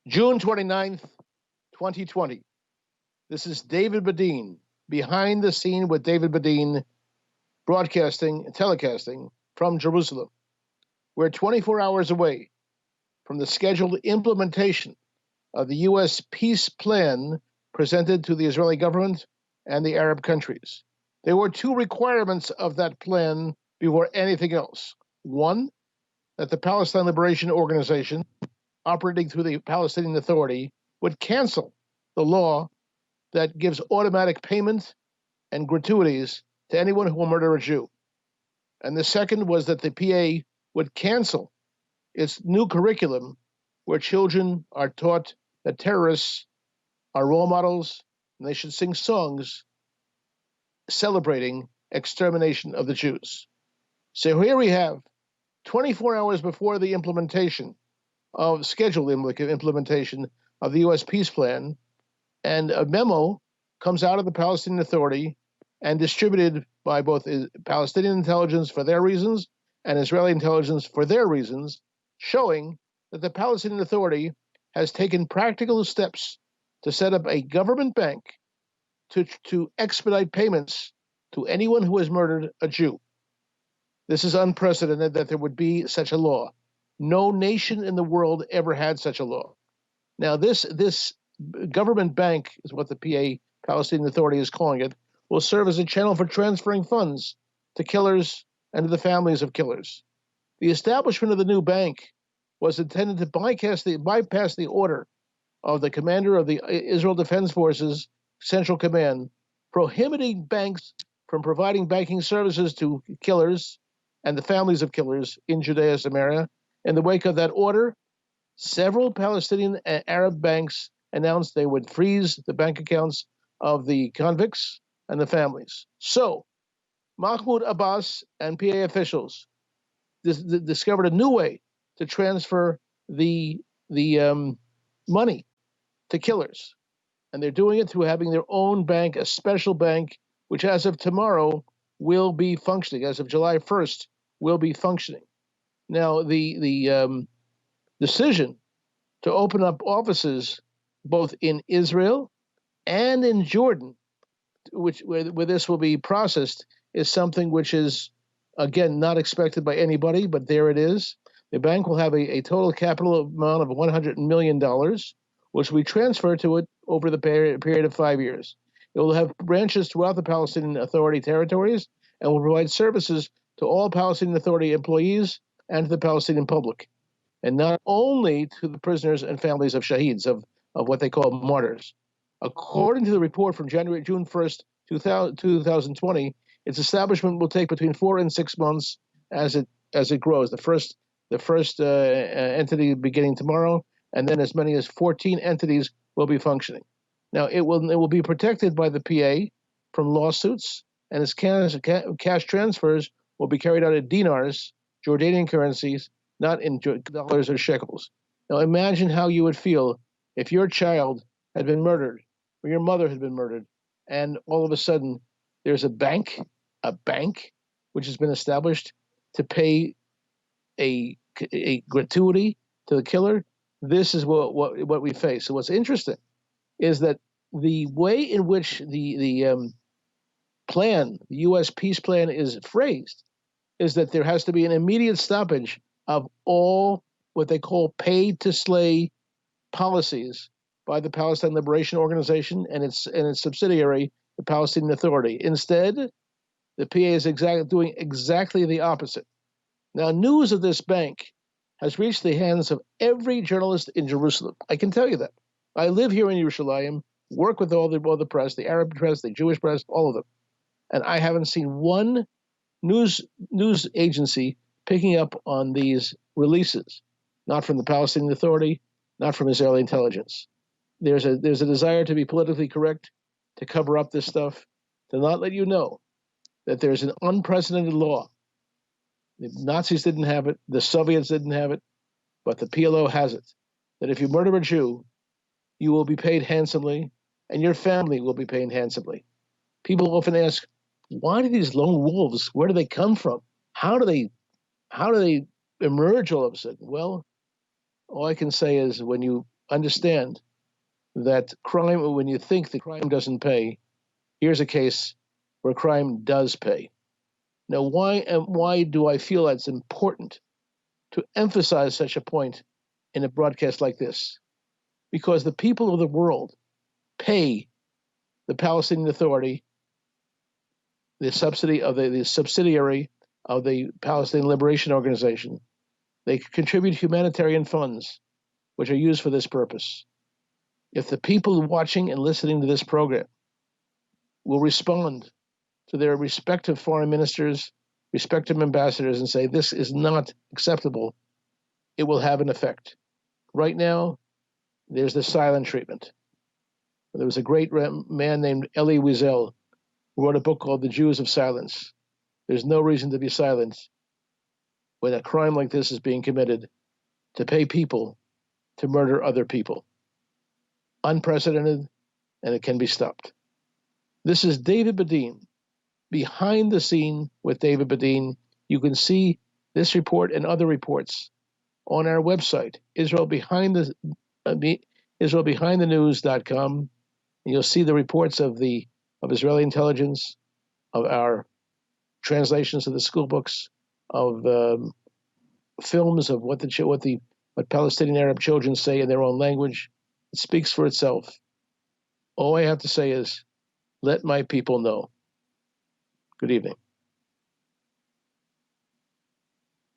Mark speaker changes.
Speaker 1: June 29th, 2020. This is David Bedein, behind the scene with David Bedein, broadcasting and telecasting from Jerusalem. We're 24 hours away from the scheduled implementation of the U.S. peace plan presented to the Israeli government and the Arab countries. There were two requirements of that plan before anything else. One, that the Palestine Liberation Organization, operating through the Palestinian Authority, would cancel the law that gives automatic payment and gratuities to anyone who will murder a Jew. And the second was that the PA would cancel its new curriculum where children are taught that terrorists are role models and they should sing songs celebrating extermination of the Jews. So here we have 24 hours before the scheduled implementation of the U.S. peace plan, and a memo comes out of the Palestinian Authority and distributed by both Palestinian intelligence for their reasons and Israeli intelligence for their reasons, showing that the Palestinian Authority has taken practical steps to set up a government bank to expedite payments to anyone who has murdered a Jew. This is unprecedented that there would be such a law. No nation in the world ever had such a law. Now, this government bank is what the Palestinian Authority is calling it, will serve as a channel for transferring funds to killers and to the families of killers. The establishment of the new bank was intended to bypass the order of the commander of the Israel Defense Forces Central Command, prohibiting banks from providing banking services to killers and the families of killers in Judea, Samaria. In the wake of that order, several Palestinian and Arab banks announced they would freeze the bank accounts of the convicts and the families. So, Mahmoud Abbas and PA officials discovered a new way to transfer the money to killers. And they're doing it through having their own bank, a special bank, which as of tomorrow will be functioning, as of July 1st, will be functioning. Now, the decision to open up offices both in Israel and in Jordan, where this will be processed, is something which is, again, not expected by anybody, but there it is. The bank will have a total capital amount of $100 million, which we transfer to it over the period of 5 years. It will have branches throughout the Palestinian Authority territories and will provide services to all Palestinian Authority employees and to the Palestinian public, and not only to the prisoners and families of shaheeds, of what they call martyrs. According to the report from June 1st, 2020, its establishment will take between 4 and 6 months as it grows. The first entity beginning tomorrow, and then as many as 14 entities will be functioning. Now, it will be protected by the PA from lawsuits, and its cash transfers will be carried out in dinars, Jordanian currencies, not in dollars or shekels. Now, imagine how you would feel if your child had been murdered, or your mother had been murdered, and all of a sudden there's a bank which has been established to pay a gratuity to the killer. This is what we face. So what's interesting is that the way in which the plan, the U.S. peace plan, is phrased, is that there has to be an immediate stoppage of all what they call pay-to-slay policies by the Palestine Liberation Organization and its subsidiary, the Palestinian Authority. Instead, the PA is doing exactly the opposite. Now, news of this bank has reached the hands of every journalist in Jerusalem. I can tell you that. I live here in Yerushalayim, work with all the press, the Arab press, the Jewish press, all of them. And I haven't seen one news agency picking up on these releases, not from the Palestinian Authority, not from Israeli intelligence. There's a desire to be politically correct, to cover up this stuff, to not let you know that there's an unprecedented law. The Nazis didn't have it, the Soviets didn't have it, but the PLO has it, that if you murder a Jew, you will be paid handsomely, and your family will be paid handsomely. People often ask, why do these lone wolves, where do they come from? How do they emerge all of a sudden? Well, all I can say is when you understand that crime, when you think the crime doesn't pay, here's a case where crime does pay. Now, why do I feel that's important to emphasize such a point in a broadcast like this? Because the people of the world pay the Palestinian Authority, the subsidiary of the Palestinian Liberation Organization. They contribute humanitarian funds, which are used for this purpose. If the people watching and listening to this program will respond to their respective foreign ministers, respective ambassadors, and say, this is not acceptable, it will have an effect. Right now, there's the silent treatment. There was a great man named Elie Wiesel who wrote a book called The Jews of Silence. There's no reason to be silent when a crime like this is being committed to pay people to murder other people. Unprecedented, and it can be stopped. This is David Bedein, Behind the Scene with David Bedein. You can see this report and other reports on our website, IsraelBehindTheNews.com. And you'll see the reports of Israeli intelligence, of our translations of the school books, of films of what Palestinian Arab children say in their own language. It speaks for itself. All I have to say is, let my people know. Good evening.